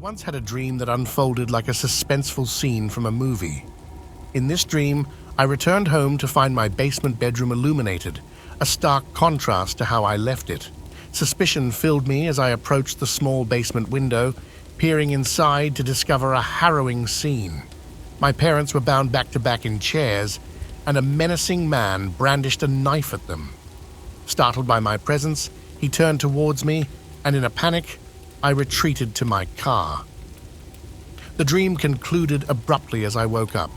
once had a dream that unfolded like a suspenseful scene from a movie. In this dream, I returned home to find my basement bedroom illuminated, a stark contrast to how I left it. Suspicion filled me as I approached the small basement window, peering inside to discover a harrowing scene. My parents were bound back to back in chairs, and a menacing man brandished a knife at them. Startled by my presence, he turned towards me, and in a panic, I retreated to my car. The dream concluded abruptly as I woke up.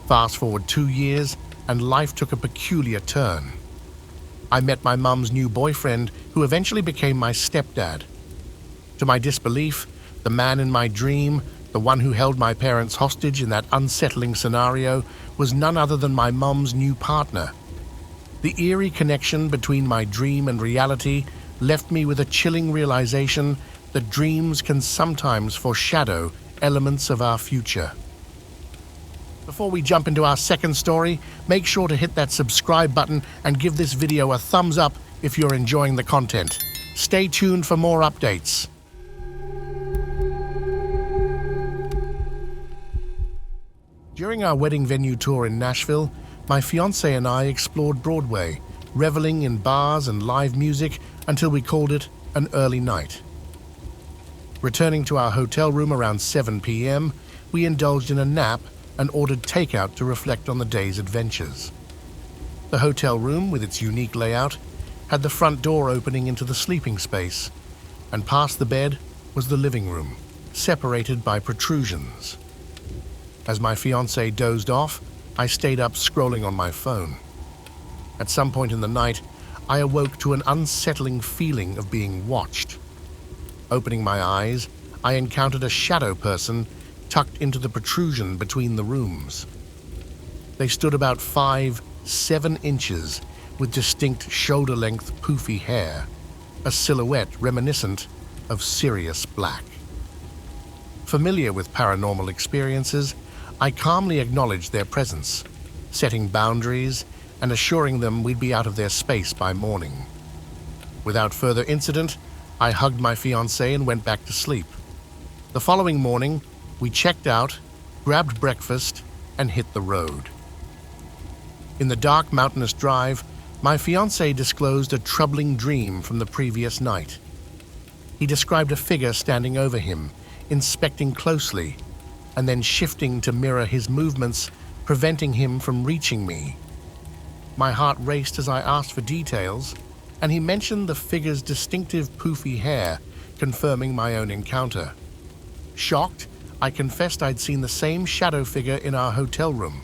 Fast forward 2 years, and life took a peculiar turn. I met my mum's new boyfriend, who eventually became my stepdad. To my disbelief, the man in my dream, the one who held my parents hostage in that unsettling scenario, was none other than my mum's new partner. The eerie connection between my dream and reality left me with a chilling realization that dreams can sometimes foreshadow elements of our future. Before we jump into our second story, make sure to hit that subscribe button and give this video a thumbs up if you're enjoying the content. Stay tuned for more updates. During our wedding venue tour in Nashville, my fiancé and I explored Broadway, reveling in bars and live music until we called it an early night. Returning to our hotel room around 7 p.m., we indulged in a nap and ordered takeout to reflect on the day's adventures. The hotel room, with its unique layout, had the front door opening into the sleeping space, and past the bed was the living room, separated by protrusions. As my fiancé dozed off, I stayed up scrolling on my phone. At some point in the night, I awoke to an unsettling feeling of being watched. Opening my eyes, I encountered a shadow person tucked into the protrusion between the rooms. They stood about 5-7 inches with distinct shoulder-length poofy hair, a silhouette reminiscent of Sirius Black. Familiar with paranormal experiences, I calmly acknowledged their presence, setting boundaries and assuring them we'd be out of their space by morning. Without further incident, I hugged my fiancée and went back to sleep. The following morning, we checked out, grabbed breakfast, and hit the road. In the dark mountainous drive, my fiancé disclosed a troubling dream from the previous night. He described a figure standing over him, inspecting closely, and then shifting to mirror his movements, preventing him from reaching me. My heart raced as I asked for details, and he mentioned the figure's distinctive poofy hair, confirming my own encounter. Shocked, I confessed I'd seen the same shadow figure in our hotel room.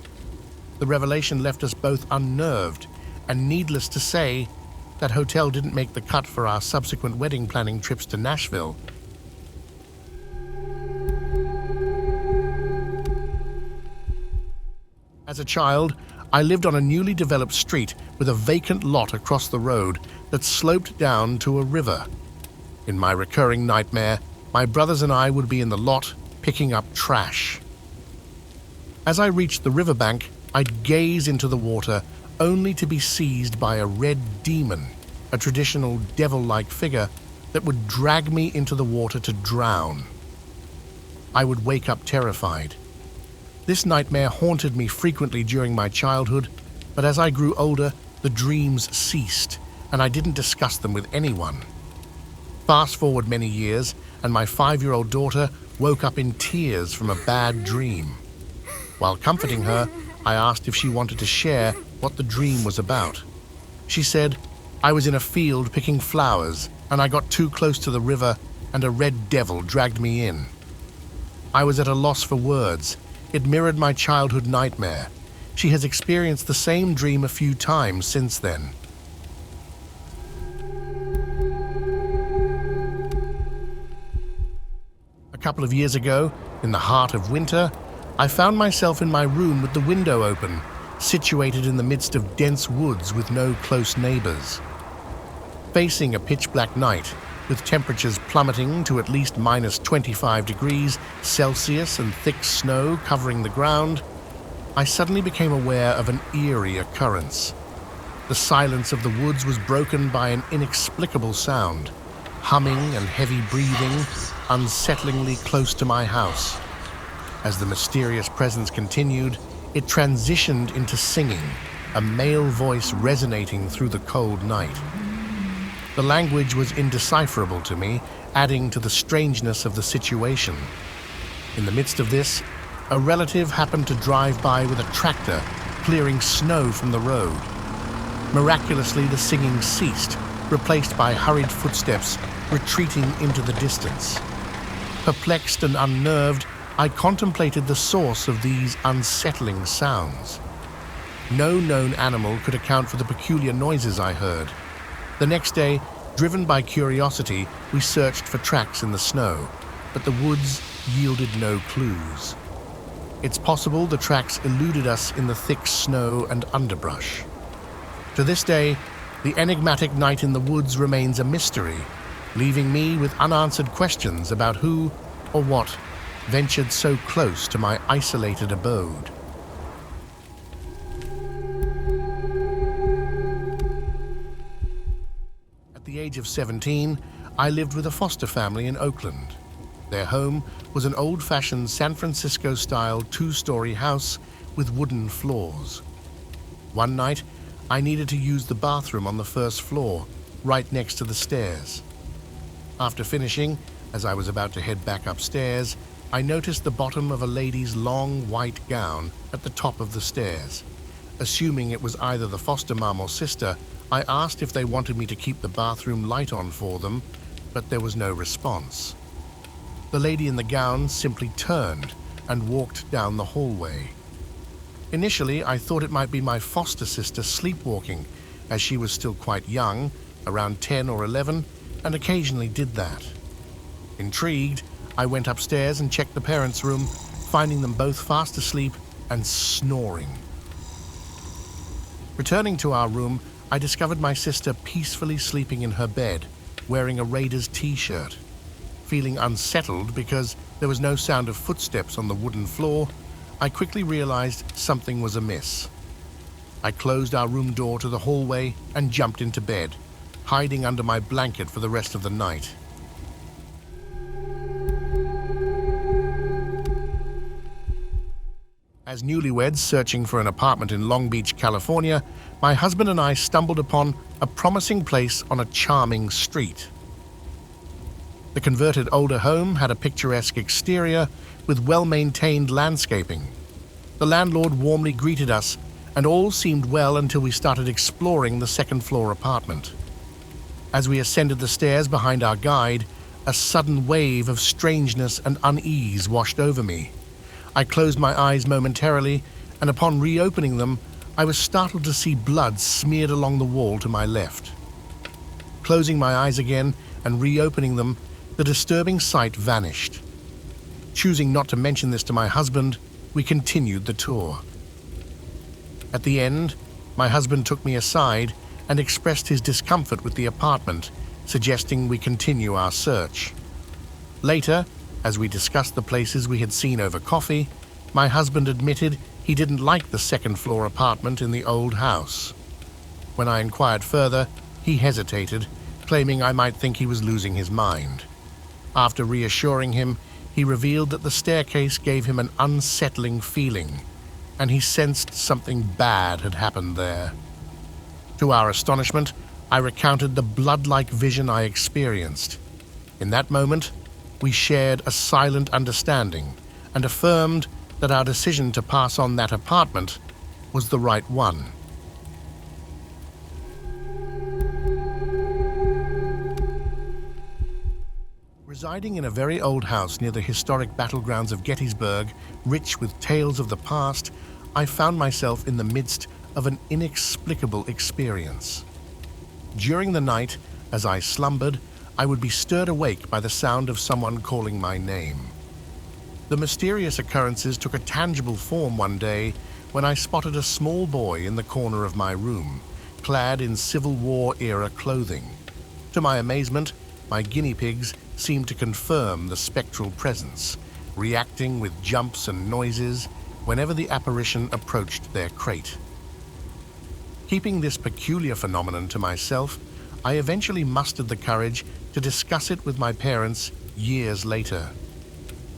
The revelation left us both unnerved, and needless to say, that hotel didn't make the cut for our subsequent wedding planning trips to Nashville. As a child, I lived on a newly developed street with a vacant lot across the road that sloped down to a river. In my recurring nightmare, my brothers and I would be in the lot picking up trash. As I reached the riverbank, I'd gaze into the water only to be seized by a red demon, a traditional devil-like figure that would drag me into the water to drown. I would wake up terrified. This nightmare haunted me frequently during my childhood, but as I grew older, the dreams ceased, and I didn't discuss them with anyone. Fast forward many years, and my 5-year-old daughter woke up in tears from a bad dream. While comforting her, I asked if she wanted to share what the dream was about. She said, "I was in a field picking flowers, and I got too close to the river, and a red devil dragged me in." I was at a loss for words. It mirrored my childhood nightmare. She has experienced the same dream a few times since then. A couple of years ago, in the heart of winter, I found myself in my room with the window open, situated in the midst of dense woods with no close neighbors. Facing a pitch-black night, with temperatures plummeting to at least minus 25 degrees Celsius and thick snow covering the ground, I suddenly became aware of an eerie occurrence. The silence of the woods was broken by an inexplicable sound, humming and heavy breathing, unsettlingly close to my house. As the mysterious presence continued, it transitioned into singing, a male voice resonating through the cold night. The language was indecipherable to me, adding to the strangeness of the situation. In the midst of this, a relative happened to drive by with a tractor, clearing snow from the road. Miraculously, the singing ceased, replaced by hurried footsteps retreating into the distance. Perplexed and unnerved, I contemplated the source of these unsettling sounds. No known animal could account for the peculiar noises I heard. The next day, driven by curiosity, we searched for tracks in the snow, but the woods yielded no clues. It's possible the tracks eluded us in the thick snow and underbrush. To this day, the enigmatic night in the woods remains a mystery, leaving me with unanswered questions about who or what ventured so close to my isolated abode. At the age of 17, I lived with a foster family in Oakland. Their home was an old-fashioned San Francisco-style two-story house with wooden floors. One night, I needed to use the bathroom on the first floor, right next to the stairs. After finishing, as I was about to head back upstairs, I noticed the bottom of a lady's long white gown at the top of the stairs. Assuming it was either the foster mom or sister, I asked if they wanted me to keep the bathroom light on for them, but there was no response. The lady in the gown simply turned and walked down the hallway. Initially, I thought it might be my foster sister sleepwalking, as she was still quite young, around 10 or 11, and occasionally did that. Intrigued, I went upstairs and checked the parents' room, finding them both fast asleep and snoring. Returning to our room, I discovered my sister peacefully sleeping in her bed, wearing a Raiders t-shirt. Feeling unsettled because there was no sound of footsteps on the wooden floor, I quickly realized something was amiss. I closed our room door to the hallway and jumped into bed, hiding under my blanket for the rest of the night. As newlyweds searching for an apartment in Long Beach, California, my husband and I stumbled upon a promising place on a charming street. The converted older home had a picturesque exterior with well-maintained landscaping. The landlord warmly greeted us, and all seemed well until we started exploring the second-floor apartment. As we ascended the stairs behind our guide, a sudden wave of strangeness and unease washed over me. I closed my eyes momentarily, and upon reopening them, I was startled to see blood smeared along the wall to my left. Closing my eyes again and reopening them, the disturbing sight vanished. Choosing not to mention this to my husband, we continued the tour. At the end, my husband took me aside and expressed his discomfort with the apartment, suggesting we continue our search. Later, as we discussed the places we had seen over coffee, my husband admitted he didn't like the second-floor apartment in the old house. When I inquired further, he hesitated, claiming I might think he was losing his mind. After reassuring him, he revealed that the staircase gave him an unsettling feeling, and he sensed something bad had happened there. To our astonishment, I recounted the blood-like vision I experienced. In that moment, we shared a silent understanding and affirmed that our decision to pass on that apartment was the right one. Residing in a very old house near the historic battlegrounds of Gettysburg, rich with tales of the past, I found myself in the midst of an inexplicable experience. During the night, as I slumbered, I would be stirred awake by the sound of someone calling my name. The mysterious occurrences took a tangible form one day when I spotted a small boy in the corner of my room, clad in Civil War-era clothing. To my amazement, my guinea pigs seemed to confirm the spectral presence, reacting with jumps and noises whenever the apparition approached their crate. Keeping this peculiar phenomenon to myself, I eventually mustered the courage to discuss it with my parents years later.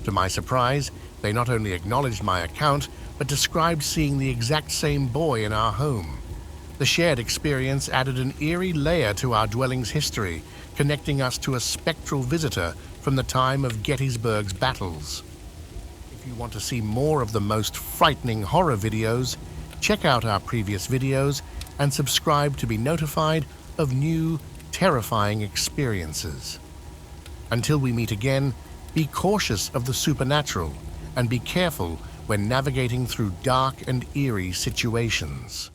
To my surprise, they not only acknowledged my account, but described seeing the exact same boy in our home. The shared experience added an eerie layer to our dwelling's history, connecting us to a spectral visitor from the time of Gettysburg's battles. If you want to see more of the most frightening horror videos, check out our previous videos and subscribe to be notified of new, terrifying experiences. Until we meet again, be cautious of the supernatural and be careful when navigating through dark and eerie situations.